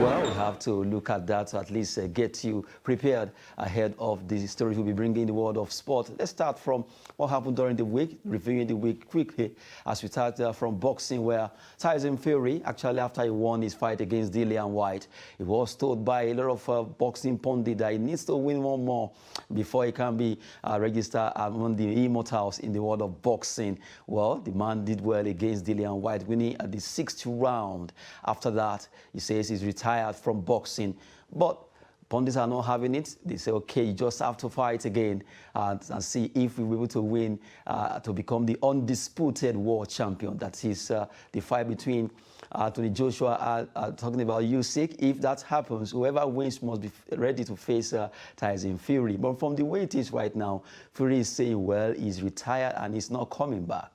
Well, we have to look at that to at least get you prepared ahead of the stories we'll be bringing in the world of sport. Let's start from what happened during the week, reviewing the week quickly as we start from boxing, where Tyson Fury, actually after he won his fight against Dillian Whyte, he was told by a lot of boxing pundits that he needs to win one more before he can be registered among the immortals in the world of boxing. Well, the man did well against Dillian Whyte, winning at the 6th round. After that, he says he's retired from boxing. But pundits are not having it. They say, okay, you just have to fight again and see if we'll be able to win to become the undisputed world champion. That is the fight between Anthony Joshua talking about Usyk. If that happens, whoever wins must be ready to face Tyson Fury. But from the way it is right now, Fury is saying, well, he's retired and he's not coming back.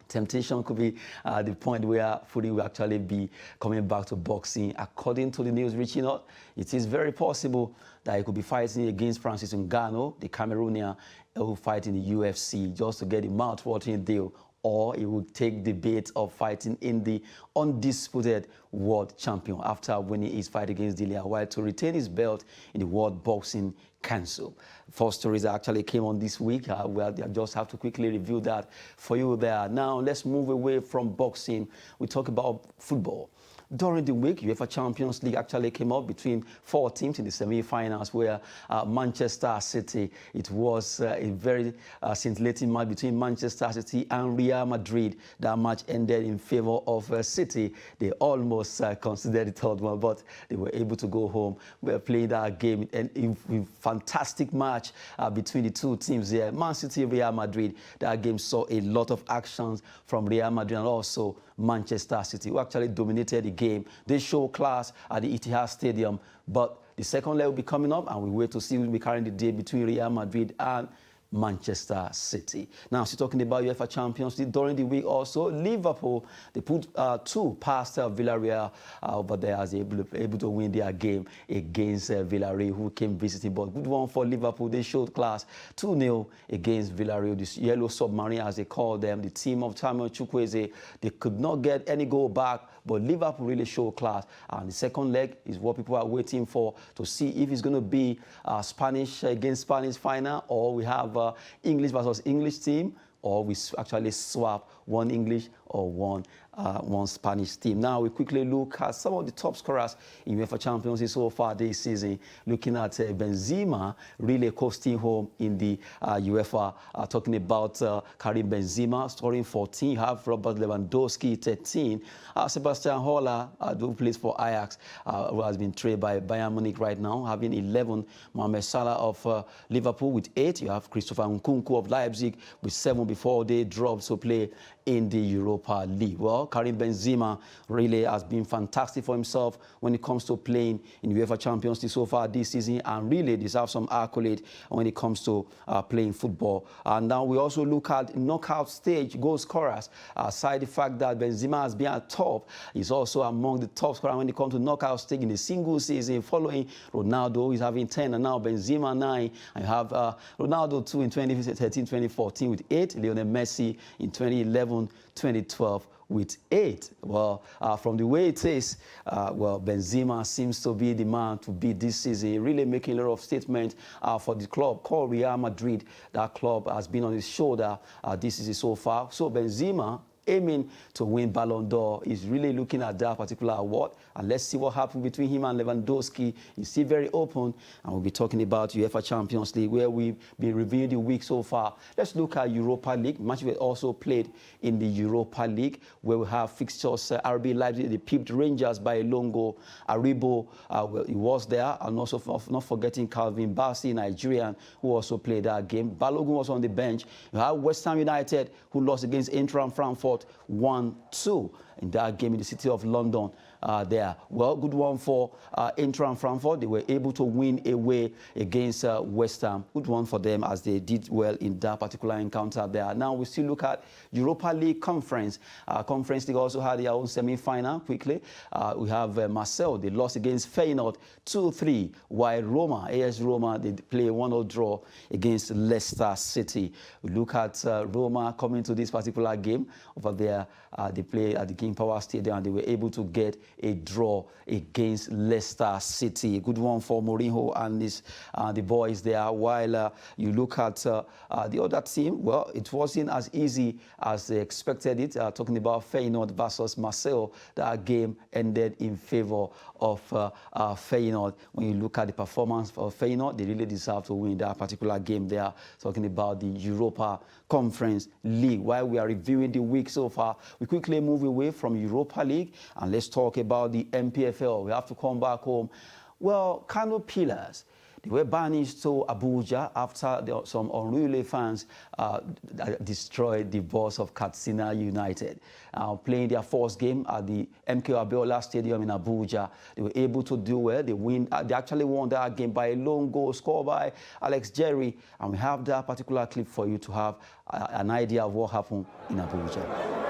Temptation could be the point where Fury will actually be coming back to boxing. According to the news reaching out, it is very possible that he could be fighting against Francis Ngannou, the Cameroonian, who will fight in the UFC just to get a mouth-watering deal, or he would take the bait of fighting in the undisputed world champion after winning his fight against Dillian Whyte to retain his belt in the World Boxing Council. 4 stories that actually came on this week. Well, I just have to quickly review that for you there. Now, let's move away from boxing. We talk about football. during the week, UEFA Champions League actually came up between 4 teams in the semi-finals, where Manchester City, it was a very scintillating match between Manchester City and Real Madrid. That match ended in favor of City. They almost considered the third one, but they were able to go home. We were playing that game, and a fantastic match between the two teams there. Man City, Real Madrid. That game saw a lot of actions from Real Madrid and also Manchester City, who actually dominated the game. They show class at the Etihad Stadium, but the second leg will be coming up, and we wait to see who will be carrying the day between Real Madrid and Manchester City. Now, still talking about UEFA Champions League, during the week also, Liverpool, they put 2 past Villarreal over there as they were able to win their game against Villarreal, who came visiting. But good one for Liverpool. They showed class. 2-0 against Villarreal, this Yellow Submarine, as they call them, the team of Samuel Chukwueze. They could not get any goal back, but Liverpool really showed class. And the second leg is what people are waiting for, to see if it's going to be Spanish against Spanish final, or we have English versus English team, or we actually swap one English or one Spanish team. Now we quickly look at some of the top scorers in UEFA Champions League so far this season. Looking at Benzema really coasting home in the UEFA. Talking about Karim Benzema scoring 14. You have Robert Lewandowski 13. Sebastian Haller, who plays for Ajax, who has been traded by Bayern Munich right now, having 11. Mohamed Salah of Liverpool with 8. You have Christopher Nkunku of Leipzig with 7 before they dropped to play in the Europa League. Well, Karim Benzema really has been fantastic for himself when it comes to playing in UEFA Champions League so far this season, and really deserves some accolade when it comes to playing football. And now we also look at knockout stage goal scorers. Aside the fact that Benzema has been at top, he's also among the top scorers when it comes to knockout stage in the single season, following Ronaldo. He's having 10, and now Benzema 9. And you have Ronaldo 2 in 2013, 2014 with 8. Lionel Messi in 2011, 2012 with 8. Well, from the way it is, well, Benzema seems to be the man to beat this season, really making a lot of statements for the club called Real Madrid. That club has been on his shoulder this season so far. So Benzema, aiming to win Ballon d'Or, is really looking at that particular award. And let's see what happens between him and Lewandowski. He's still very open, and we'll be talking about UEFA Champions League, where we've been reviewing the week so far. Let's look at Europa League. Matches were also played in the Europa League, where we have fixtures. RB Leipzig, they pipped Rangers by a lone goal. Aribo, well, he was there, and also not forgetting Calvin Bassey, Nigerian, who also played that game. Balogun was on the bench. You have West Ham United, who lost against Eintracht Frankfurt 1-2 in that game in the city of London there. Well, good one for Eintracht Frankfurt. They were able to win away against West Ham. Good one for them, as they did well in that particular encounter there. Now we still look at Europa League Conference. Conference League also had their own semi-final quickly. We have Marseille. They lost against Feyenoord 2-3, while Roma, AS Roma, they play 1-0 draw against Leicester City. We look at Roma coming to this particular game over there. They play at the King Power Stadium, and they were able to get a draw against Leicester City. A good one for Mourinho and the boys there. While you look at the other team, well, it wasn't as easy as they expected it. Talking about Feyenoord versus Marseille, that game ended in favor of Feyenoord. When you look at the performance of Feyenoord, they really deserve to win that particular game there. Talking about the Europa Conference League. While we are reviewing the week so far, we quickly move away from Europa League and let's talk about the MPFL. We have to come back home. Well, Kano Pillars, they were banished to Abuja after some unruly fans destroyed the boss of Katsina United. Playing their first game at the MK Abiola Stadium in Abuja, they were able to do well. They actually won that game by a lone goal scored by Alex Jerry. And we have that particular clip for you to have an idea of what happened in Abuja.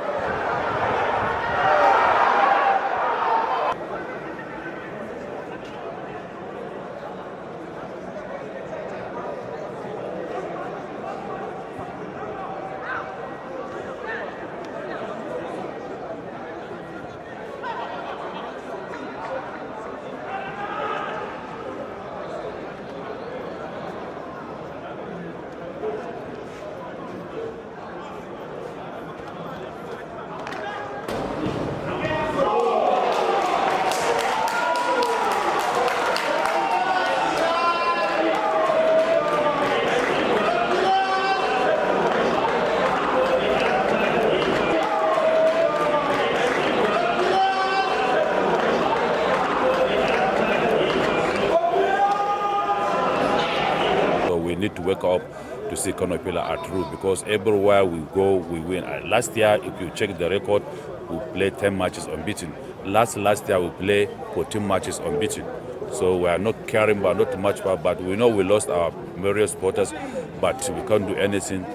we need to wake up to see Kano Pillar are true, because everywhere we go, we win. Last year, if you check the record, we played 10 matches unbeaten. Last year, we played 14 matches unbeaten. So we are not caring about not much, but we know we lost our various supporters, but we can't do anything.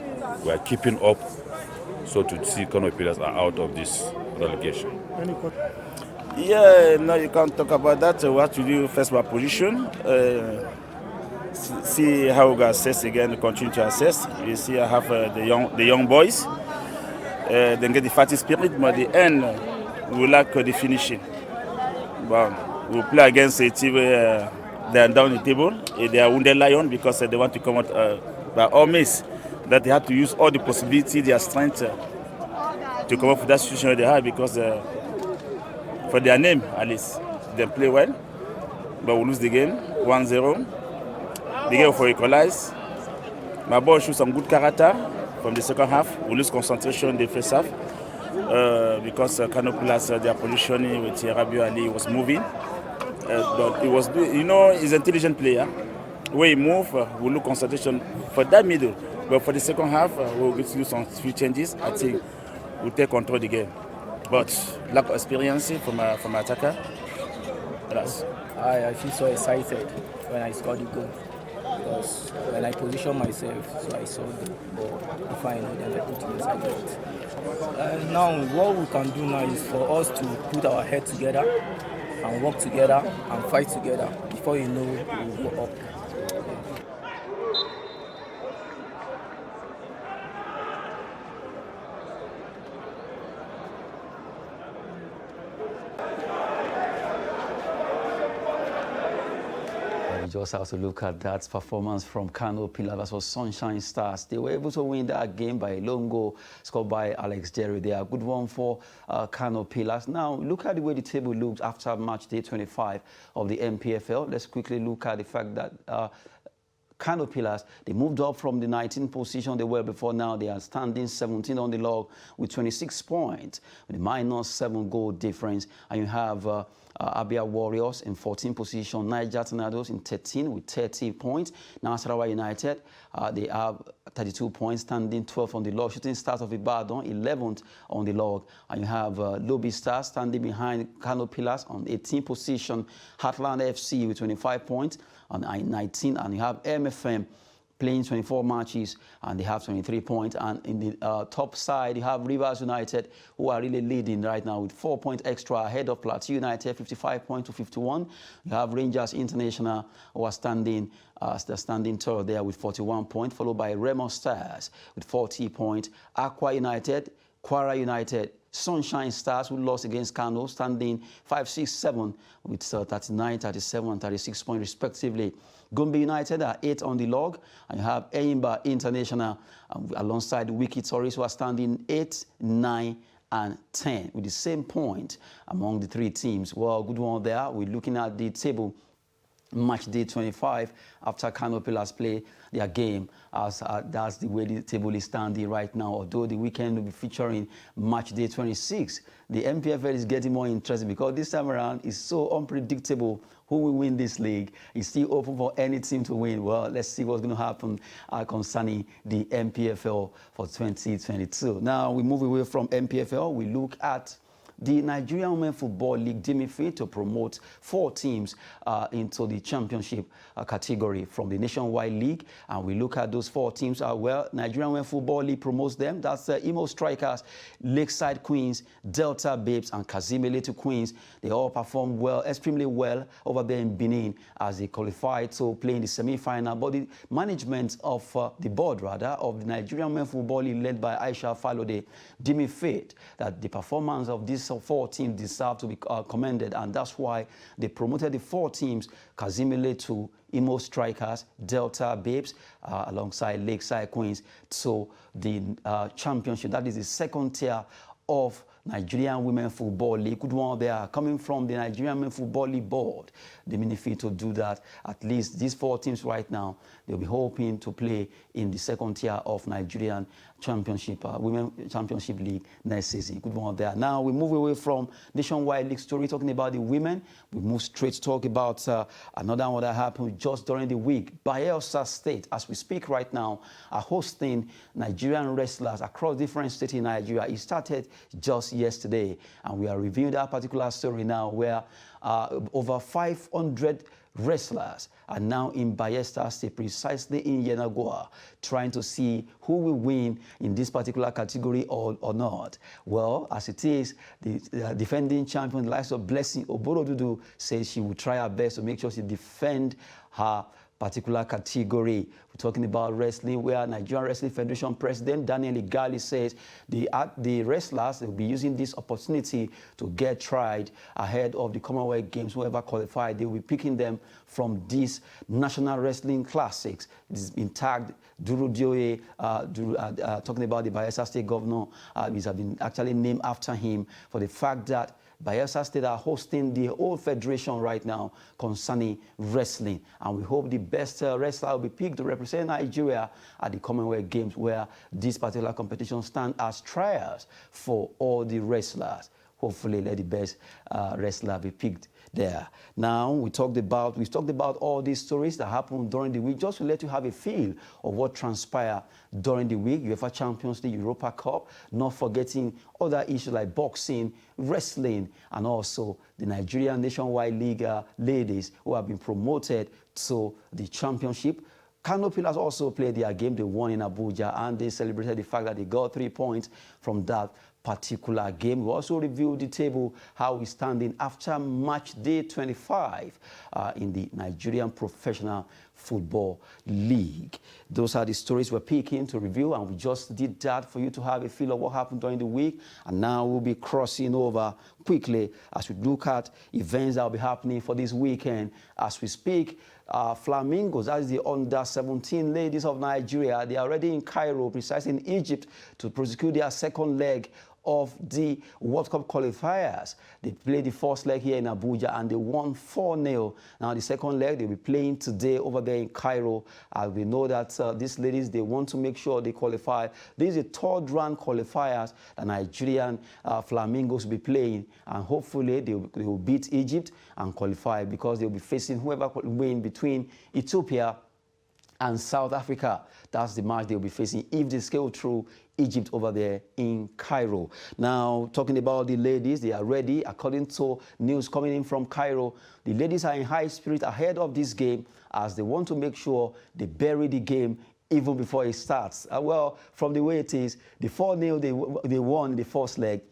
We are keeping up, so to see Kano Pillars are out of this relegation. Yeah, no, you can't talk about that. We have to do first by position. See how we can assess again, continue to assess. You see, I have the young boys. Then get the fighting spirit, but at the end, we lack the finishing. But we play against a team where they are down the table. They are wounded lion because they want to come out by all means. That they have to use all the possibility, their strength to come up with that situation they have, because for their name, at least, they play well. But we lose the game 1-0. The game for equalize. My boy shows some good character from the second half. We lose concentration in the first half because Kano Pillars, their positioning with Rabiu Ali was moving. But it was, he's an intelligent player. When he move, we lose concentration for that middle. But for the second half, we'll get to do some few changes. I think we'll take control of the game. But lack of experience from my attacker. Yes. I feel so excited when I scored the goal, because when I position myself, so I saw the ball, the final, then I put it inside it. Now, what we can do now is for us to put our head together and work together and fight together. Before you know, we'll go up. Just have to look at that performance from Kano Pillars versus Sunshine Stars. They were able to win that game by a lone goal scored by Alex Jerry. They are a good one for Kano Pillars. Now, look at the way the table looks after match day 25 of the MPFL. Let's quickly look at the fact that Kano Pillars, they moved up from the 19th position they were before. Now they are standing 17 on the log with 26 points, with a -7 goal difference. And you have Abia Warriors in 14th position, Niger Tornadoes in 13 with 30 points. Nasarawa United, they have 32 points, standing 12th on the log. Shooting Stars of Ibadan, 11th on the log. And you have Lobby Stars standing behind Kano Pillars on 18th position, Heartland FC with 25 points on 19, and you have MFM playing 24 matches, and they have 23 points. And in the top side, you have Rivers United, who are really leading right now with 4 points extra ahead of Plateau United, 55 points to 51. You have Rangers International, who are standing third there with 41 points, followed by Remo Stars with 40 points. Aqua United, Kwara United, Sunshine Stars, who lost against Kano, standing 5, 6, 7 with 39, 37, and 36 points respectively. Gombe United are 8 on the log, and you have Eyimba International alongside Wiki Tories, who are standing 8, 9, and 10 with the same point among the three teams. Well, good one there. We're looking at the table. Match day 25 after Kano Pillars play their game, as that's the way the table is standing right now. Although the weekend will be featuring match day 26, the MPFL is getting more interesting because this time around it's so unpredictable who will win this league. It's still open for any team to win. Well, let's see what's going to happen concerning the MPFL for 2022. Now we move away from MPFL. We look at the Nigerian Women Football League deemed fit to promote 4 teams into the championship category from the Nationwide League. And we look at those 4 teams. Well, Nigerian Women Football League promotes them. That's Imo Strikers, Lakeside Queens, Delta Babes, and Kazimeletu Queens. They all performed well, extremely well over there in Benin as they qualified to play in the semi-final. But the management of the board, rather, of the Nigerian Women Football League, led by Aisha Falode, deemed fit that the performance of these 4 teams deserve to be commended, and that's why they promoted the 4 teams: Kazimeletu, Imo Strikers, Delta Babes, alongside Lakeside Queens, to the championship. That is the second tier of Nigerian Women Football League. Good one there, coming from the Nigerian Women Football League board. They mean fit to do that. At least these 4 teams right now, they'll be hoping to play in the second tier of Nigerian Championship, Women Championship League next season. Good one there. Now we move away from Nationwide League story, talking about the women. We move straight to talk about another one that happened just during the week. Bayelsa State, as we speak right now, are hosting Nigerian wrestlers across different states in Nigeria. It started just yesterday, and we are reviewing that particular story now, where over 500 wrestlers are now in Bayelsa State, precisely in Yenagoa, trying to see who will win in this particular category or not. Well, as it is, the defending champion, the likes of Blessing Oborodudu, says she will try her best to make sure she defend her particular category. We're talking about wrestling, where Nigerian Wrestling Federation President Daniel Igali says the wrestlers will be using this opportunity to get tried ahead of the Commonwealth Games. Whoever qualified, they will be picking them from these National Wrestling Classics. This has been tagged Duru Dioye, talking about the Bayelsa State governor. These have been actually named after him for the fact that Bayelsa State are hosting the whole federation right now concerning wrestling. And we hope the best wrestler will be picked to represent Nigeria at the Commonwealth Games, where this particular competition stands as trials for all the wrestlers. Hopefully, let the best wrestler be picked there. Now, we've talked about all these stories that happened during the week, just to let you have a feel of what transpired during the week. UEFA Champions League, Europa Cup, not forgetting other issues like boxing, wrestling, and also the Nigerian Nationwide League ladies who have been promoted to the championship. Kano Pillars also played their game. They won in Abuja, and they celebrated the fact that they got 3 points from that particular game. We also reviewed the table, how we're standing after match day 25 in the Nigerian Professional Football League. Those are the stories we're picking to review, and we just did that for you to have a feel of what happened during the week. And now we'll be crossing over quickly as we look at events that will be happening for this weekend. As we speak, Flamingos, that is the under-17 ladies of Nigeria, they are already in Cairo, precisely in Egypt, to prosecute their second leg of the World Cup qualifiers. They played the first leg here in Abuja, and they won 4-0. Now the second leg, they'll be playing today over there in Cairo. We know that these ladies, they want to make sure they qualify. These are third-round qualifiers that Nigerian Flamingos will be playing, and hopefully they will beat Egypt and qualify, because they'll be facing whoever will win between Ethiopia and South Africa. That's the match they'll be facing if they scale through Egypt over there in Cairo. Now, talking about the ladies, they are ready. According to news coming in from Cairo, the ladies are in high spirit ahead of this game, as they want to make sure they bury the game even before it starts. Well, from the way it is, the 4-0 they won the first leg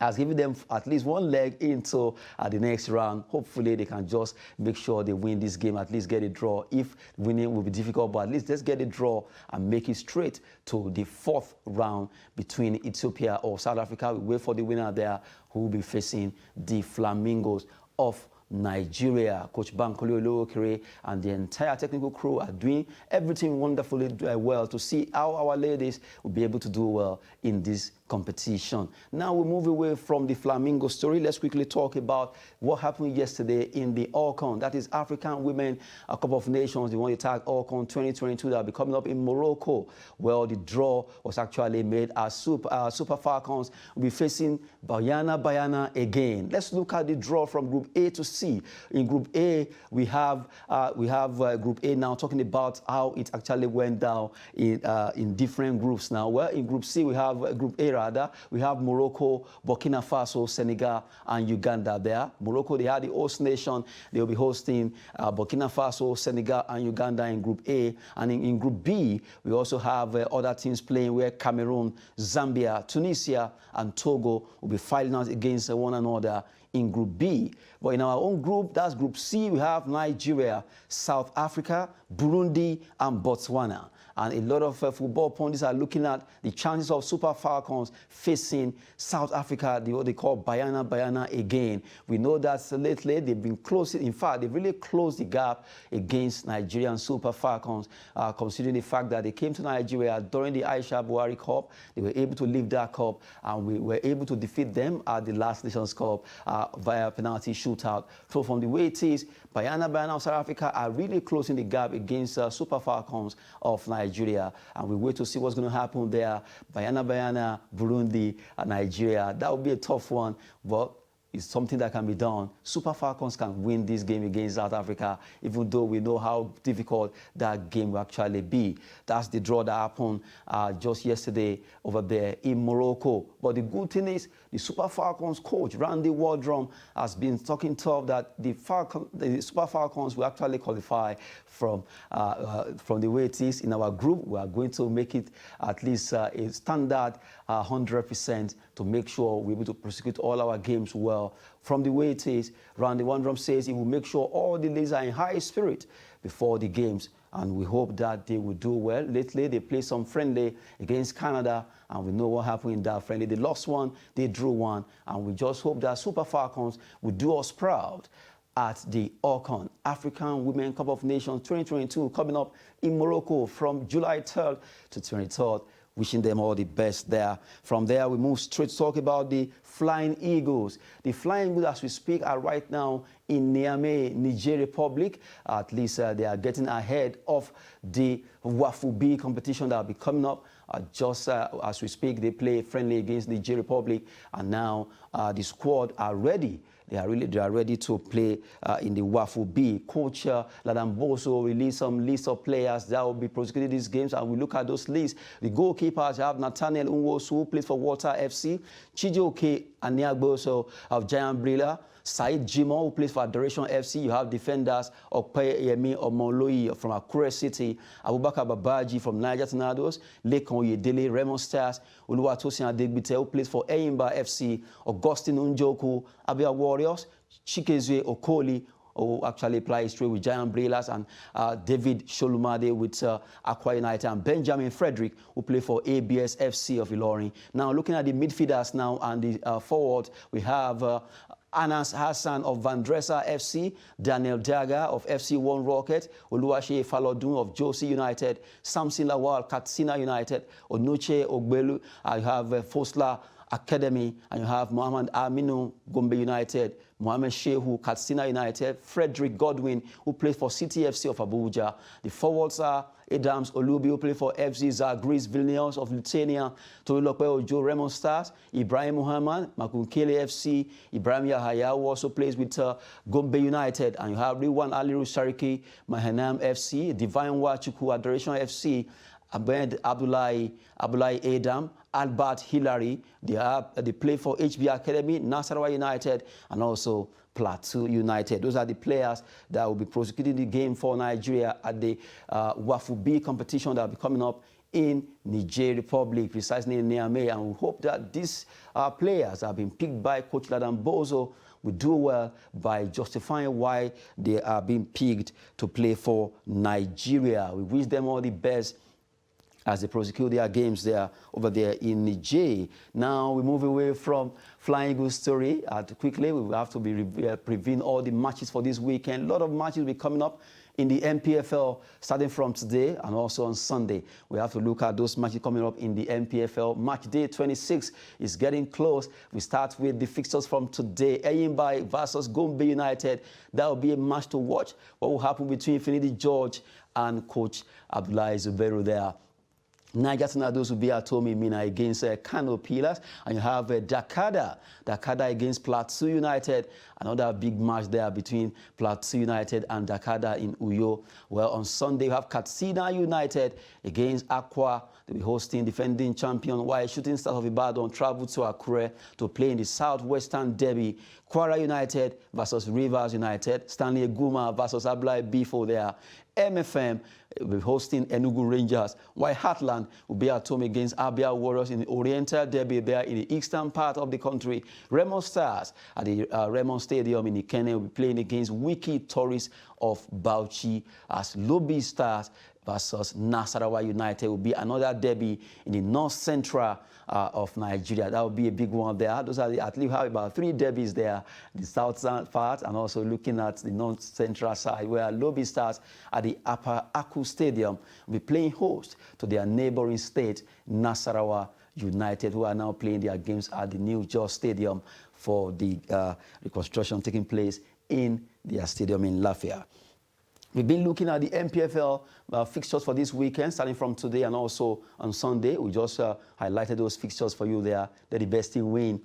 has given them at least one leg into the next round. Hopefully, they can just make sure they win this game, at least get a draw. If winning will be difficult, but at least let's get a draw and make it straight to the 4th round between Ethiopia or South Africa. We wait for the winner there, who will be facing the Flamingos of Nigeria. Coach Bankole Olowokere and the entire technical crew are doing everything wonderfully well to see how our ladies will be able to do well in this competition. Now we move away from the Flamingo story. Let's quickly talk about what happened yesterday in the AFCON. That is African Women Cup of Nations. They want to tag AFCON 2022 that will be coming up in Morocco. Well, the draw was actually made as Super Falcons will be facing Bayana again. Let's look at the draw from Group A to C. In Group A, we have Group A now, talking about how it actually went down in different groups now. Well, in Group C, we have Group A. We have Morocco, Burkina Faso, Senegal, and Uganda there. Morocco, they are the host nation. They will be hosting Burkina Faso, Senegal, and Uganda in Group A. And in Group B, we also have other teams playing, where Cameroon, Zambia, Tunisia, and Togo will be fighting out against one another in Group B. But in our own group, that's Group C, we have Nigeria, South Africa, Burundi, and Botswana. And a lot of football pundits are looking at the chances of Super Falcons facing South Africa, what they call Bayana again. We know that lately they've been close. In fact, they've really closed the gap against Nigerian Super Falcons, considering the fact that they came to Nigeria during the Aisha Buhari Cup. They were able to lift that cup, and we were able to defeat them at the last Nations Cup via penalty shootout. So from the way it is, Bayana of South Africa are really closing the gap against Super Falcons of Nigeria. And we wait to see what's going to happen there. Bayana, Burundi, and Nigeria. That will be a tough one, but it's something that can be done. Super Falcons can win this game against South Africa, even though we know how difficult that game will actually be. That's the draw that happened just yesterday over there in Morocco. But the good thing is, the Super Falcons coach, Randy Waldrum, has been talking tough that the Super Falcons will actually qualify from the way it is in our group. We are going to make it at least a standard 100% to make sure we're able to prosecute all our games well. From the way it is, Randy Waldrum says he will make sure all the ladies are in high spirit before the games, and we hope that they will do well. Lately, they played some friendly against Canada, and we know what happened in that friendly. They lost one, they drew one, and we just hope that Super Falcons will do us proud at the AFCON, African Women Cup of Nations 2022, coming up in Morocco from July 3rd to 23rd. Wishing them all the best there. From there, we move straight to talk about the Flying Eagles. The Flying Eagles, as we speak, are right now in Niamey, Niger Republic. At least they are getting ahead of the Wafu B competition that will be coming up. Just as we speak, they play friendly against Niger Republic, and now the squad are ready. They are ready to play in the Wafu B. Coach Ladan Boso released some list of players that will be prosecuting these games, and we look at those lists. The goalkeepers have Nathaniel Unwosu, who plays for Walter FC, Chijioke Aniagboso of Giant Brilla, Said Jimo, who plays for Adoration FC. You have defenders Okpe Yemi Omoloyi from Akure City, Abubakar Babaji from Niger Tornadoes, Lekon Oyedele, Raymond Stars, Oluwatosin Adegbite, who plays for Eyimba FC, Augustine Unjoku, Abia Warriors, Chikezue Okoli, who actually plays straight with Giant Brillas, and David Sholumade with Akwa United, and Benjamin Frederick, who play for ABS FC of Ilorin. Now, looking at the midfielders now and the forward, we have Anas Hassan of Vandresa FC, Daniel Daga of FC1 Rocket, Oluwase Falodun of Josie United, Samson Lawal, Katsina United, Onuche Ogbelu, you have Fosla Academy, and you have Mohamed Aminu, Gombe United, Mohamed Shehu, Katsina United, Frederick Godwin, who plays for City FC of Abuja. The forwards are Adams Olubi, who plays for FC Zagris Vilnius of Lithuania, Tolulope Ojo, Raymond Stars, Ibrahim Muhammad, Makunkele FC, Ibrahim Yahaya, who also plays with Gombe United, and you have Riwan Aliru Shariki, Mahanam FC, Divine Wachuku, Adoration FC, Abed Abdullahi Adam, Albert Hillary. They play for HB Academy, Nasarawa United, and also Plateau United. Those are the players that will be prosecuting the game for Nigeria at the Wafu B competition that will be coming up in Niger Republic, precisely in Niamey. And we hope that these players have been picked by Coach Ladan Bozo will do well by justifying why they are being picked to play for Nigeria. We wish them all the best as they prosecute their games there over there in Niger. Now we move away from Flying Eagles story. Quickly, we will have to be previewing all the matches for this weekend. A lot of matches will be coming up in the MPFL starting from today and also on Sunday. We have to look at those matches coming up in the MPFL. Match day 26 is getting close. We start with the fixtures from today. Eyimba versus Gombe United. That will be a match to watch. What will happen between Finidi George and Coach Abdullahi Zubero there. Niger Tornadoes will be at home in Mina against Kano Pillars, and you have Dakada against Plateau United. Another big match there between Plateau United and Dakada in Uyo. Well, on Sunday you have Katsina United against Aqua. They'll be hosting defending champion while Shooting Stars of Ibadan travel to Akure to play in the Southwestern Derby. Kwara United versus Rivers United. Stanley Eguma versus Ablai Bifo there. MFM will be hosting Enugu Rangers, while Heartland will be at home against Abia Warriors in the Oriental Derby there in the eastern part of the country. Remo Stars at the Remo Stadium in Ikenne will be playing against Wiki Tourists of Bauchi, as Lobby Stars versus Nasarawa United will be another derby in the north central of Nigeria. That will be a big one there. Those are at least have about 3 derbies there, the southern part, and also looking at the north central side, where Lobby Stars at the Upper Aku Stadium will be playing host to their neighboring state, Nasarawa United, who are now playing their games at the New Jos Stadium for the reconstruction taking place in their stadium in Lafayette. We've been looking at the MPFL fixtures for this weekend, starting from today and also on Sunday. We just highlighted those fixtures for you there. They're the best team win.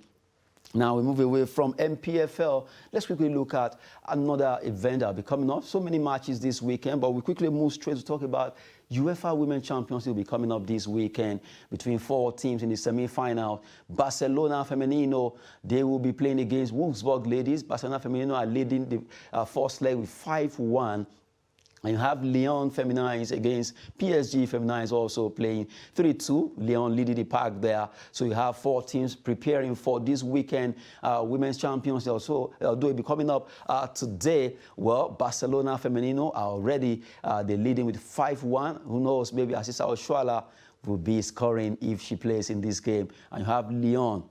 Now we move away from MPFL. Let's quickly look at another event that will be coming up. So many matches this weekend, but we quickly move straight to talk about UEFA Women's Champions League will be coming up this weekend between 4 teams in the semi-final. Barcelona Femenino, they will be playing against Wolfsburg Ladies. Barcelona Femenino are leading the first leg with 5-1. And you have Lyon Feminines against PSG Feminines also playing 3-2. Lyon leading the pack there. So you have 4 teams preparing for this weekend Women's Champions League. Also, although it will be coming up today, well, Barcelona Femenino are already they're leading with 5-1. Who knows, maybe Asisa Oshuala will be scoring if she plays in this game. And you have Lyon,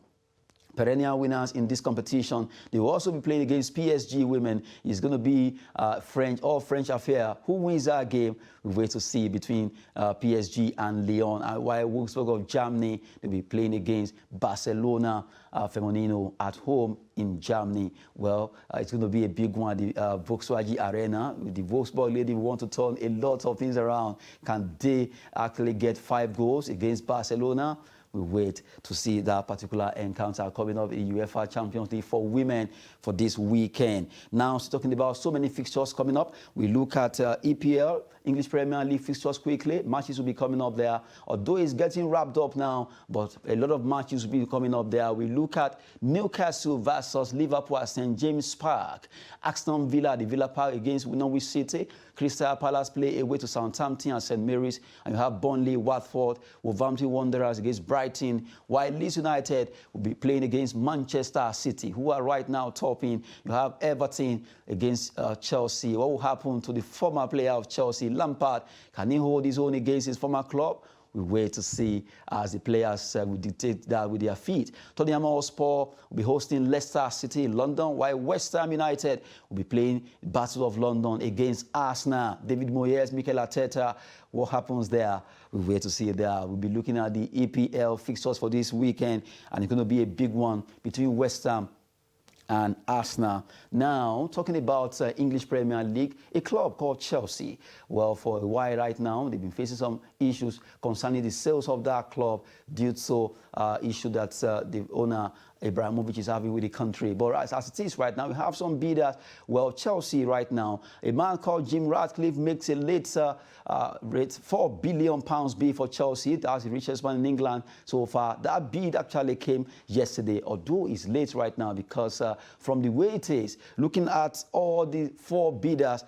perennial winners in this competition. They will also be playing against PSG women. It's going to be French affair. Who wins that game? We wait to see between PSG and Lyon. While Wolfsburg of Germany, they'll be playing against Barcelona Femenino at home in Germany. Well, it's going to be a big one at the Volkswagen Arena. The Wolfsburg lady want to turn a lot of things around. Can they actually get 5 goals against Barcelona? We wait to see that particular encounter coming up in UEFA Champions League for women for this weekend. Now, talking about so many fixtures coming up, we look at EPL, English Premier League fixtures quickly. Matches will be coming up there. Although it's getting wrapped up now, but a lot of matches will be coming up there. We look at Newcastle versus Liverpool at St. James Park. Aston Villa, the Villa Park against Norwich City. Crystal Palace play away to Southampton at St. Mary's. And you have Burnley, Watford, Wolverhampton Wanderers against Brighton. While Leeds United will be playing against Manchester City, who are right now topping. You have Everton against Chelsea. What will happen to the former player of Chelsea, Lampard? Can he hold his own against his former club? We wait to see as the players will dictate that with their feet. Tottenham Hotspur will be hosting Leicester City in London, while West Ham United will be playing Battle of London against Arsenal. David Moyes, Mikel Arteta, what happens there? We wait to see it there. We'll be looking at the EPL fixtures for this weekend, and it's going to be a big one between West Ham and Arsenal. Now, talking about English Premier League, a club called Chelsea. Well, for a while right now, they've been facing some issues concerning the sales of that club due to issue that the owner, Abramovich, is having with the country. But as it is right now, we have some bidders. Well, Chelsea right now, a man called Jim Ratcliffe makes a late rate £4 billion bid for Chelsea. That's the richest man in England so far. That bid actually came yesterday, although it's late right now because from the way it is, looking at all the 4 bidders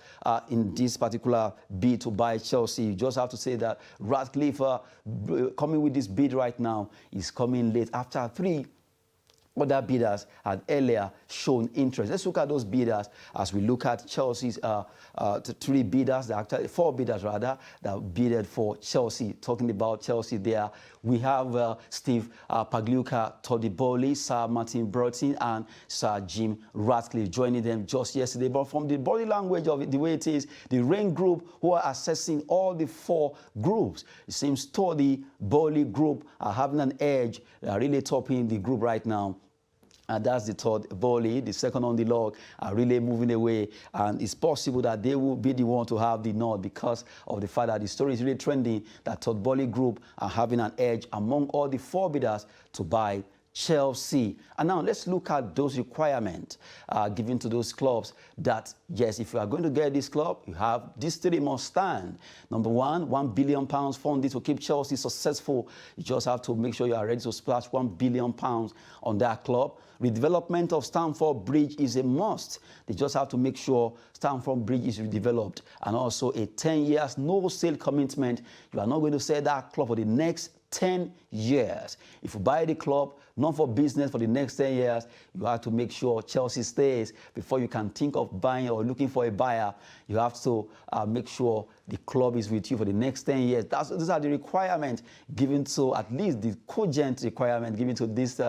in this particular bid to buy Chelsea, you just have to say that Ratcliffe coming with this bid right now is coming late after 3 other bidders had earlier shown interest. Let's look at those bidders as we look at Chelsea's 3 bidders, actually 4 bidders rather, that bidded for Chelsea. Talking about Chelsea there, we have Steve Pagliuca Todiboli, Sir Martin Burton, and Sir Jim Ratcliffe joining them just yesterday. But from the body language of it, the way it is, the Rain Group, who are assessing all the 4 groups, it seems Toddy Bowley Group are having an edge. They are really topping the group right now. And that's the third. Bowley, the second on the log, are really moving away. And it's possible that they will be the one to have the nod because of the fact that the story is really trending that Todd Bowley Group are having an edge among all the 4 bidders to buy Chelsea. And now let's look at those requirements given to those clubs that, yes, if you are going to get this club, you have these 3 must stand. Number 1, £1 billion funded to keep Chelsea successful. You just have to make sure you are ready to splash £1 billion on that club. Redevelopment of Stamford Bridge is a must. They just have to make sure Stamford Bridge is redeveloped, and also a 10 years no-sale commitment. You are not going to sell that club for the next 10 years. If you buy the club, not for business, for the next 10 years, you have to make sure Chelsea stays before you can think of buying or looking for a buyer. You have to make sure the club is with you for the next 10 years. These are the requirements given to, at least the cogent requirement given to these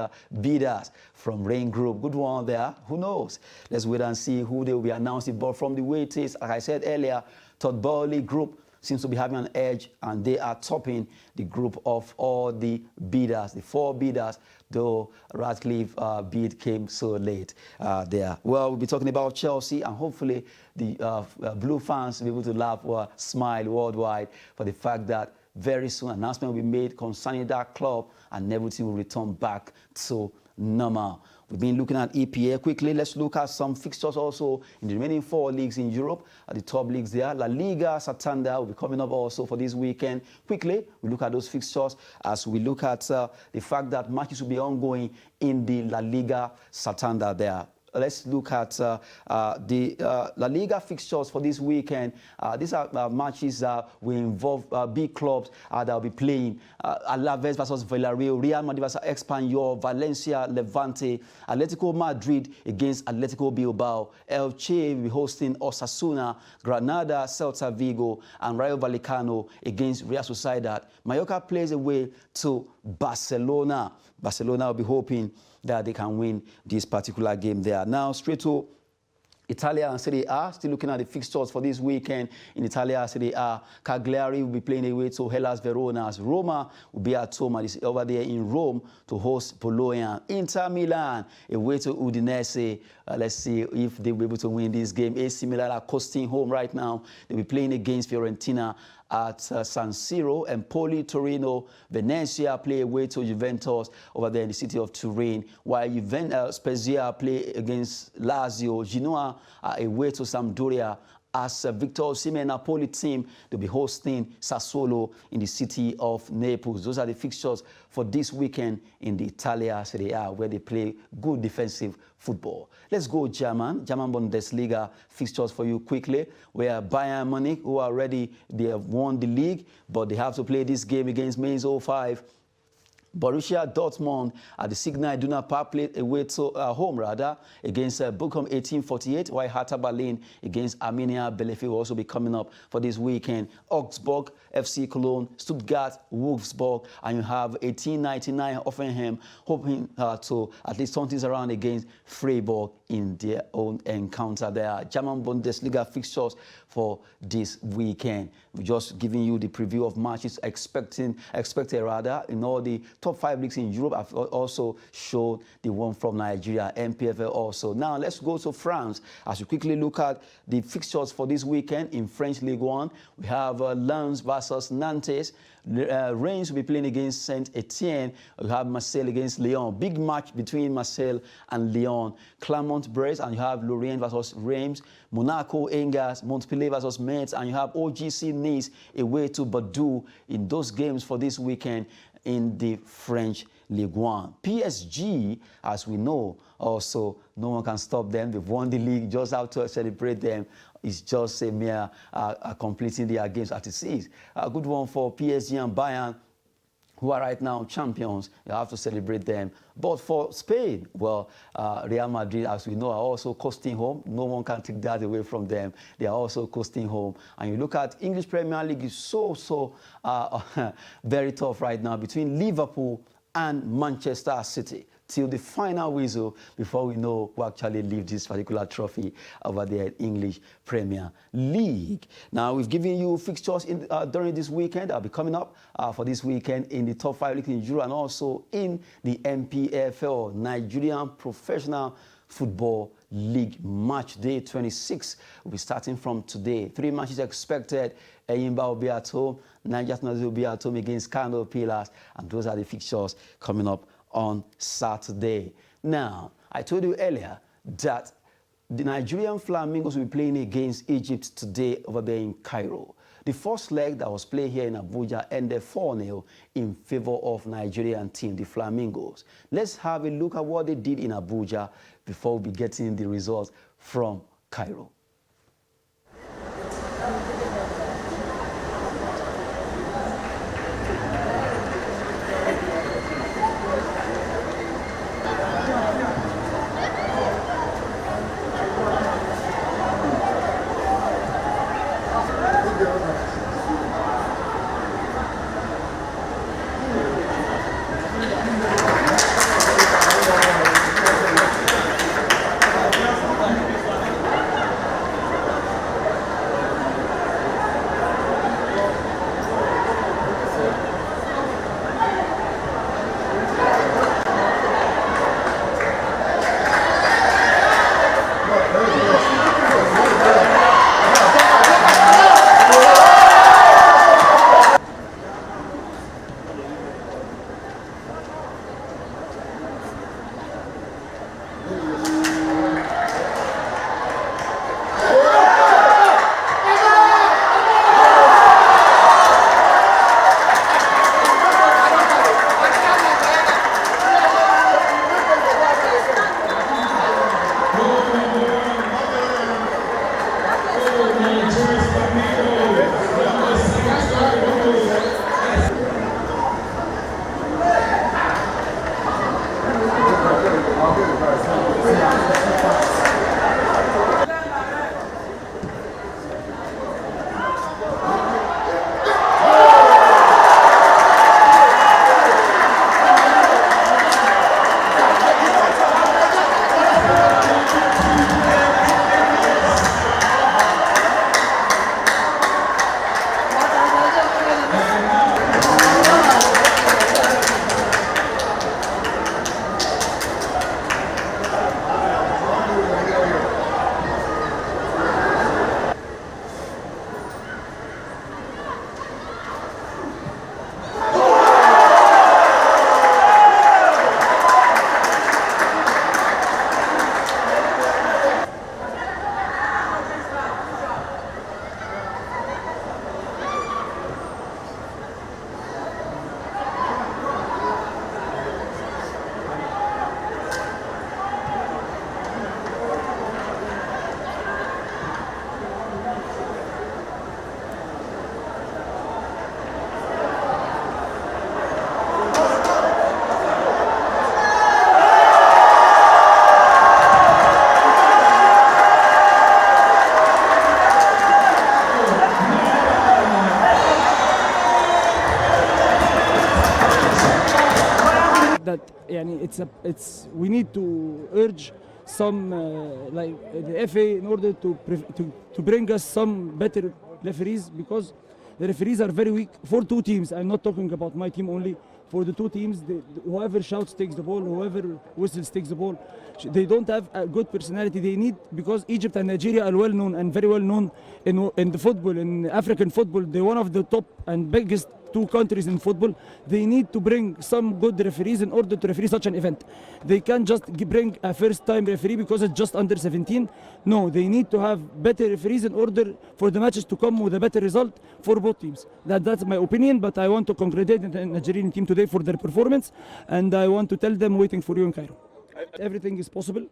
bidders from Rain Group. Good one there. Who knows? Let's wait and see who they will be announcing. But from the way it is, like I said earlier, Todd Boehly Group seems to be having an edge, and they are topping the group of all the bidders, the 4 bidders, though Ratcliffe bid came so late there. Well, we'll be talking about Chelsea, and hopefully the Blue fans will be able to laugh or smile worldwide for the fact that very soon an announcement will be made concerning that club, and everything will return back to normal. We've been looking at EPL quickly. Let's look at some fixtures also in the remaining 4 leagues in Europe, at the top leagues there. La Liga Santander will be coming up also for this weekend. Quickly, we look at those fixtures as we look at the fact that matches will be ongoing in the La Liga Santander there. Let's look at the La Liga fixtures for this weekend. These are matches that will involve big clubs that will be playing. Alaves versus Villarreal, Real Madrid versus Espanyol, Valencia, Levante, Atletico Madrid against Atletico Bilbao, Elche will be hosting Osasuna, Granada, Celta Vigo, and Rayo Vallecano against Real Sociedad. Mallorca plays away to Barcelona. Barcelona will be hoping that they can win this particular game there. Now, straight to Italia and Serie A, still looking at the fixtures for this weekend in Italia Serie A. Cagliari will be playing away to Hellas Verona. Roma will be at home over there in Rome to host Bologna. Inter Milan away to Udinese. Let's see if they'll be able to win this game. AC Milan are coasting home right now. They'll be playing against Fiorentina at San Siro. Empoli, Torino, Venezia play away to Juventus over there in the city of Turin, while Spezia play against Lazio. Genoa are away to Sampdoria, as Victor Osimhen Napoli team to be hosting Sassuolo in the city of Naples. Those are the fixtures for this weekend in the Italia Serie A, where they play good defensive football. Let's go German Bundesliga fixtures for you quickly, where Bayern Munich, who are ready, they have won the league, but they have to play this game against Mainz 05. Borussia Dortmund at the Signal Iduna Park played away to home against Bochum 1848, while Hertha Berlin against Arminia Bielefeld will also be coming up for this weekend. Augsburg, FC Cologne, Stuttgart, Wolfsburg, and you have 1899 Hoffenheim hoping to at least turn things around against Freiburg in their own encounter there. German Bundesliga fixtures for this weekend. We're just giving you the preview of matches expected in all the top 5 leagues in Europe. I've also showed the one from Nigeria, MPFL also. Now let's go to France as we quickly look at the fixtures for this weekend in French Ligue 1. We have Lens versus Nantes. Reims will be playing against Saint-Etienne. We have Marseille against Lyon. Big match between Marseille and Lyon. Clermont-Brest, and you have Lorient versus Reims. Monaco, Angers, Montpellier versus Metz, and you have OGC Nice away to Bordeaux in those games for this weekend in the French Ligue 1. PSG, as we know, also no one can stop them. They've won the league, just have to celebrate them. It's just a mere completing their games at 6. A good one for PSG and Bayern, who are right now champions. You have to celebrate them. But for Spain, well, Real Madrid, as we know, are also coasting home. No one can take that away from them. They are also coasting home. And you look at English Premier League, is so very tough right now between Liverpool and Manchester City, till the final whistle before we know who actually leave this particular trophy over there in English Premier League. Now, we've given you fixtures during this weekend. I'll be coming up for this weekend in the top 5 leagues in Europe and also in the MPFL, Nigerian Professional Football League. Match day 26 will be starting from today. 3 matches expected. Enyimba will be at home. Niger will be at home against Kano Pillars. And those are the fixtures coming up on Saturday. Now, I told you earlier that the Nigerian Flamingos will be playing against Egypt today over there in Cairo. The first leg that was played here in Abuja ended 4-0 in favor of Nigerian team, the Flamingos. Let's have a look at what they did in Abuja before we get in the results from Cairo. we need to urge some like the FA in order to bring us some better referees, because the referees are very weak for two teams. I'm not talking about my team only. For the two teams, whoever shouts takes the ball, whoever whistles takes the ball. They don't have a good personality. They need, because Egypt and Nigeria are well known and very well known in the football, in African football. They're one of the top and biggest two countries in football. They need to bring some good referees in order to referee such an event. They can't just bring a first-time referee because it's just under 17. No, they need to have better referees in order for the matches to come with a better result for both teams. That's my opinion, but I want to congratulate the Nigerian team today for their performance, and I want to tell them waiting for you in Cairo. Everything is possible.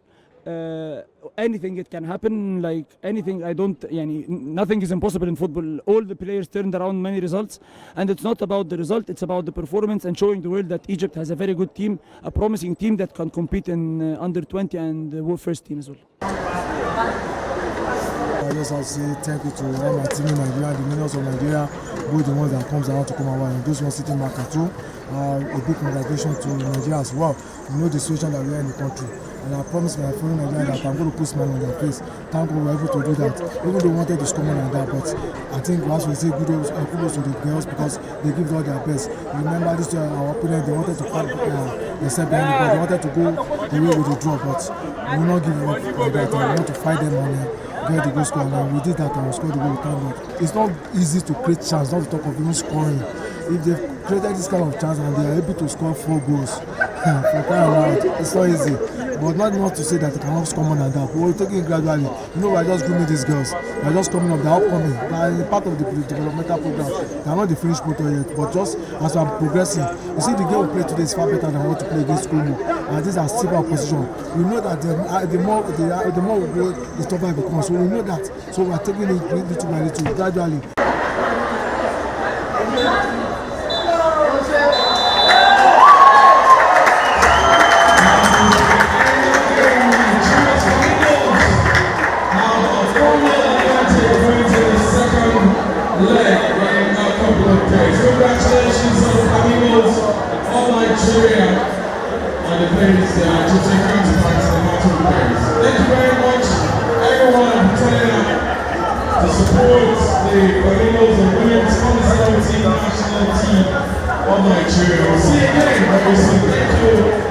Anything it can happen, like anything. Nothing is impossible in football. All the players turned around many results, and it's not about the result, it's about the performance and showing the world that Egypt has a very good team, a promising team that can compete in under 20 and the first team as well. I just want to say thank you to all my team in Nigeria, the millions of Nigeria, both the ones that comes around to come around and those ones sitting back at home. A big congratulations to Nigeria as well. You know the situation that we are in the country. And I promise my fellow Nigerians that I'm going to put smile on their face. Thank God we were able to do that. Even though we wanted to score more than that, but I think once we say kudos to the girls because they give all their best. Remember this year our opponent, they wanted to fight themselves behind the ball. They wanted to go away with the draw, but we will not give up like that. We want to fight them on get the goal score, and we did that and we scored the goal. Thank God. It's not easy to create chance, not to talk of even scoring. If they've created this kind of chance and they are able to score 4 goals for crying out, it's not easy. But not to say that they cannot score more than that. We're taking it gradually. You know, we're just grooming these girls. They're just coming up, they're upcoming. They're part of the developmental program. They're not the finished product yet, but just as we're progressing, you see the game we play today is far better than what to play against Congo. And these are simple opposition. We know that the more we go, the tougher it becomes. So we know that. So we're taking it little by little, gradually. Congratulations on the Amigos of Nigeria and the players to take counterparts in the matter of players. Thank you very much, everyone, for turning up to support the Amigos and Women's Under-17 national team of Nigeria. We'll see you again very soon. Thank you.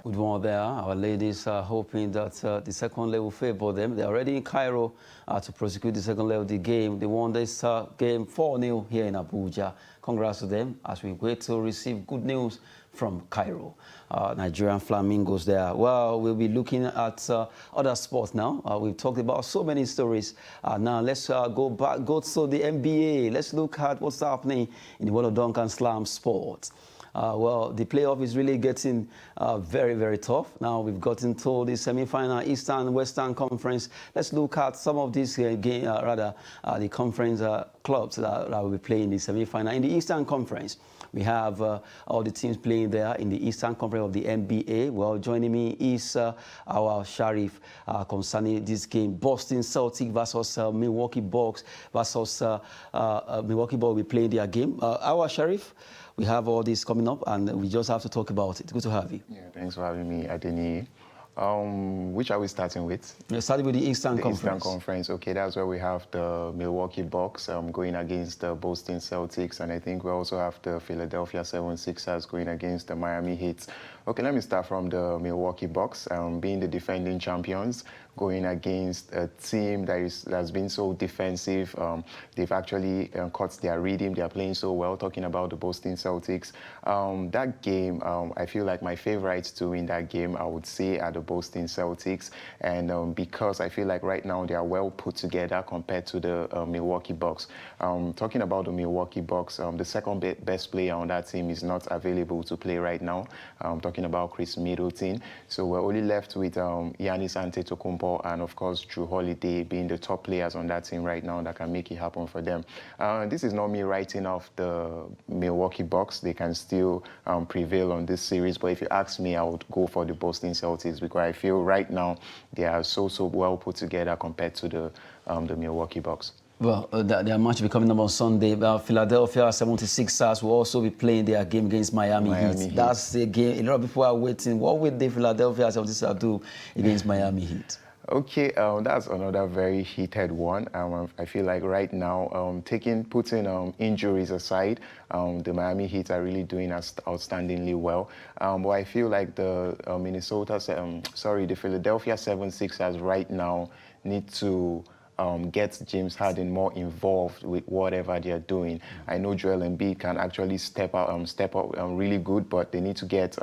Good one there. Our ladies are hoping that the second leg will favor them. They're already in Cairo to prosecute the second leg of the game. They won this game 4-0 here in Abuja. Congrats to them as we wait to receive good news from Cairo. Nigerian Flamingos there. Well, we'll be looking at other sports now. We've talked about so many stories. Now let's go to the NBA. Let's look at what's happening in the world of dunk and slam sports. Well, the playoff is really getting very, very tough. Now we've gotten to the semi-final Eastern Western Conference. Let's look at some of these the conference clubs that will be playing the semi-final. In the Eastern Conference, we have all the teams playing there in the Eastern Conference of the NBA. Well, joining me is our Sharif concerning this game. Boston Celtics versus Milwaukee Bucks versus Milwaukee Bucks will be playing their game. Our Sharif, we have all this coming up, and we just have to talk about it. Good to have you. Yeah, thanks for having me, Adeni. Which are we starting with? We're starting with the Eastern Conference. Eastern Conference, okay, that's where we have the Milwaukee Bucks going against the Boston Celtics, and I think we also have the Philadelphia 76ers going against the Miami Heat. Okay, let me start from the Milwaukee Bucks, being the defending champions, going against a team that's been so defensive. They've actually caught their rhythm. They are playing so well, talking about the Boston Celtics. That game, I feel like my favorites to win that game, I would say, are the Boston Celtics. And because I feel like right now they are well put together compared to the Milwaukee Bucks. Talking about the Milwaukee Bucks, the second best player on that team is not available to play right now. Talking about Chris Middleton. So we're only left with Giannis Antetokounmpo and, of course, Jrue Holiday being the top players on that team right now that can make it happen for them. This is not me writing off the Milwaukee Bucks. They can still prevail on this series. But if you ask me, I would go for the Boston Celtics because I feel right now they are so well put together compared to the Milwaukee Bucks. Well, their match will be coming up on Sunday. Philadelphia 76ers will also be playing their game against Miami Heat. That's the game. A lot of people are waiting. What will the Philadelphia 76ers do against Miami Heat? Okay, that's another very heated one. I feel like right now, putting injuries aside, the Miami Heat are really doing outstandingly well. But I feel like the Philadelphia 76ers right now need to get James Harden more involved with whatever they are doing. I know Joel Embiid can actually step up really good, but they need to get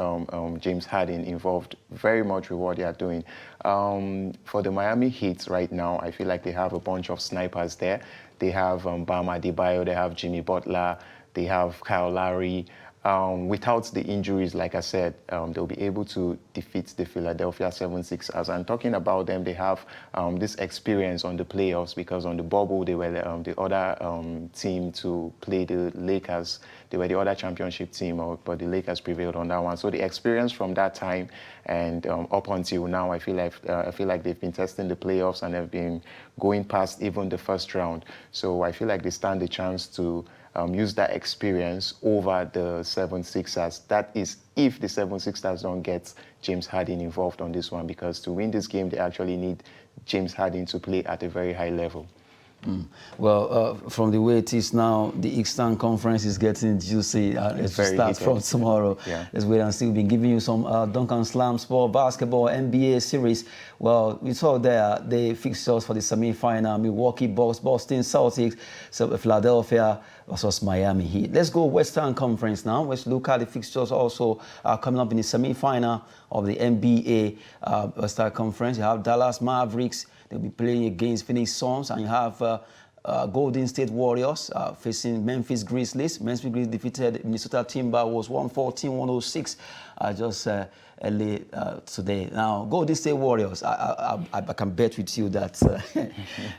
James Harden involved very much with what they are doing. For the Miami Heat right now, I feel like they have a bunch of snipers there. They have Bam Adebayo, they have Jimmy Butler, they have Kyle Lowry. Without the injuries, like I said, they'll be able to defeat the Philadelphia 76ers. And talking about them, they have this experience on the playoffs because on the bubble, they were the other team to play the Lakers. They were the other championship team, but the Lakers prevailed on that one. So the experience from that time and up until now, I feel like they've been testing the playoffs and have been going past even the first round. So I feel like they stand a chance to use that experience over the 76ers. That is if the 76ers don't get James Harden involved on this one, because to win this game, they actually need James Harden to play at a very high level. Well, from the way it is now, the Eastern Conference is getting juicy. It starts from tomorrow. Yeah. Let's wait and see. We've been giving you some Duncan Slam Sport Basketball NBA series. Well, we saw there the fixtures for the semi-final: Milwaukee Bucks, Boston Celtics, Philadelphia versus Miami Heat. Let's go Western Conference now. Let's look at the fixtures also coming up in the semi-final of the NBA Western Conference. You have Dallas Mavericks. They'll be playing against Phoenix Suns, and you have Golden State Warriors facing Memphis Grizzlies. Memphis Grizzlies defeated Minnesota Timberwolves 114-106 just early today. Now, Golden State Warriors, I can bet with you that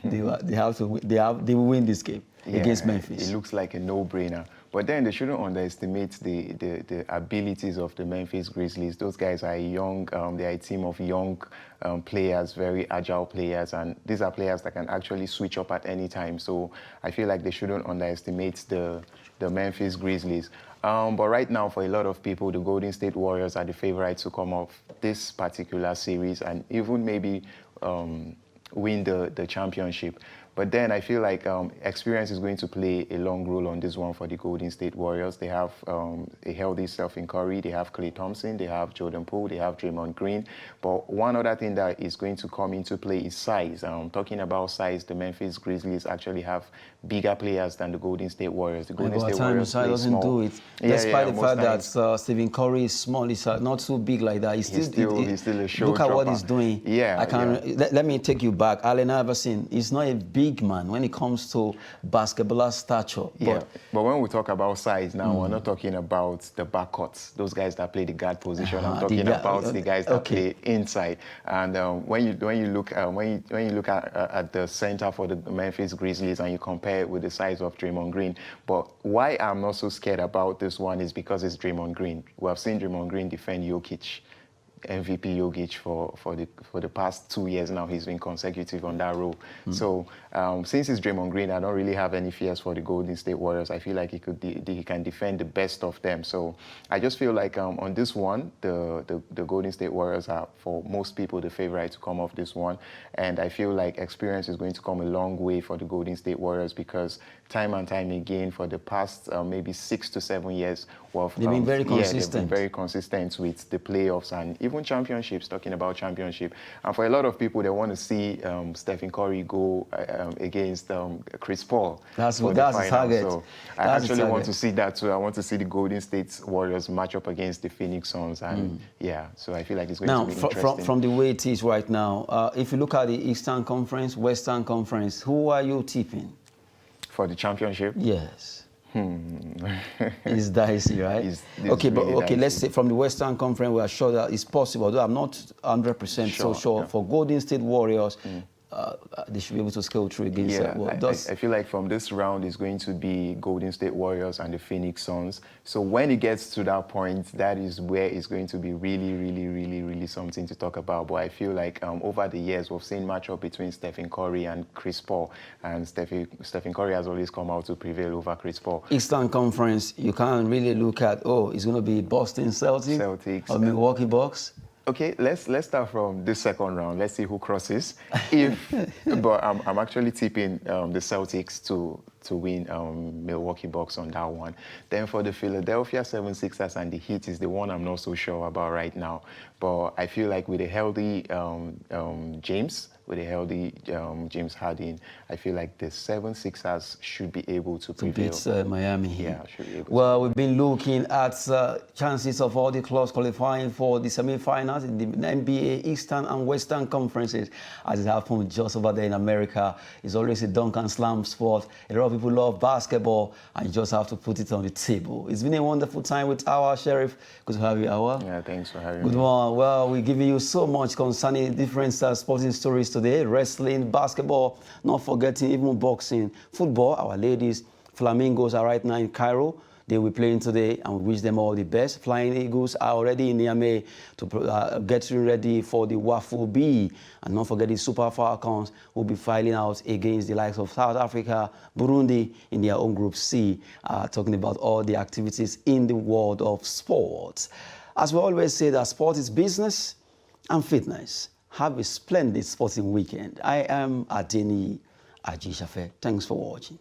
they will win this game against Memphis. It looks like a no-brainer. But then they shouldn't underestimate the abilities of the Memphis Grizzlies. Those guys are young. They are a team of young players, very agile players, and these are players that can actually switch up at any time. So I feel like they shouldn't underestimate the Memphis Grizzlies. But right now, for a lot of people, the Golden State Warriors are the favorites to come off this particular series and even maybe win the championship. But then I feel like experience is going to play a long role on this one for the Golden State Warriors. They have a healthy Stephen Curry, they have Klay Thompson, they have Jordan Poole, they have Draymond Green. But one other thing that is going to come into play is size. Talking about size, the Memphis Grizzlies actually have bigger players than the Golden State Warriors. The Golden State Warriors play doesn't small. do it. Despite the fact that Stephen Curry is small, he's not so big like that. He's still a show Look at what he's doing. Let me take you back. Allen Iverson is not a big man when it comes to basketball stature. But when we talk about size now, we're not talking about the backcourts, those guys that play the guard position. I'm talking about the guys that play inside. And when you look at the center for the Memphis Grizzlies and you compare it with the size of Draymond Green, but why I'm not so scared about this one is because it's Draymond Green. We have seen Draymond Green defend Jokic. MVP Jokic for the past 2 years now. He's been consecutive on that role. So since it's Draymond Green, I don't really have any fears for the Golden State Warriors. I feel like he can defend the best of them. So I just feel like on this one, the Golden State Warriors are, for most people, the favorite to come off this one. And I feel like experience is going to come a long way for the Golden State Warriors because time and time again, for the past maybe 6 to 7 years, they've been very consistent. They've been very consistent with the playoffs and even championships, talking about championship. And for a lot of people, they want to see Stephen Curry go against Chris Paul. That's the target. So I actually want to see that too. I want to see the Golden State Warriors match up against the Phoenix Suns. And so I feel like it's going to be interesting. From the way it is right now, if you look at the Eastern Conference, Western Conference, who are you tipping? For the championship? Yes. It's dicey, right? Dicey. Let's say from the Western Conference, we are sure that it's possible, though I'm not 100% so sure. For Golden State Warriors, they should be able to scale through against. I feel like from this round is going to be Golden State Warriors and the Phoenix Suns. So when it gets to that point, that is where it's going to be really something to talk about. But I feel like over the years, we've seen matchup between Stephen Curry and Chris Paul, and Stephen Curry has always come out to prevail over Chris Paul. Eastern Conference, you can't really look at, it's going to be Boston Celtics or Milwaukee Bucks. Okay, let's start from this second round. Let's see who crosses. But I'm actually tipping the Celtics to win Milwaukee Bucks on that one. Then for the Philadelphia 76ers and the Heat is the one I'm not so sure about right now. But I feel like with a healthy James Harden, I feel like the 76ers should be able to prevail. Beat Miami Heat. Yeah, should be able Well, we've been looking at chances of all the clubs qualifying for the semi-finals in the NBA Eastern and Western conferences, as it happens just over there in America. It's always a dunk and slam sport. A lot of people love basketball, and you just have to put it on the table. It's been a wonderful time with Awa Sheriff. Good to have you, Awa. Yeah, thanks for having me. Good morning. Well, we're giving you so much concerning different sporting stories today. Wrestling, basketball, not forgetting even boxing, football. Our ladies, Flamingos, are right now in Cairo. They will be playing today, and we wish them all the best. Flying Eagles are already in Niamey to get ready for the Waffle B. And not forget the Super Falcons will be filing out against the likes of South Africa, Burundi in their own Group C, talking about all the activities in the world of sports. As we always say, that sport is business and fitness. Have a splendid sporting weekend. I am Adeni Ajishafe. Thanks for watching.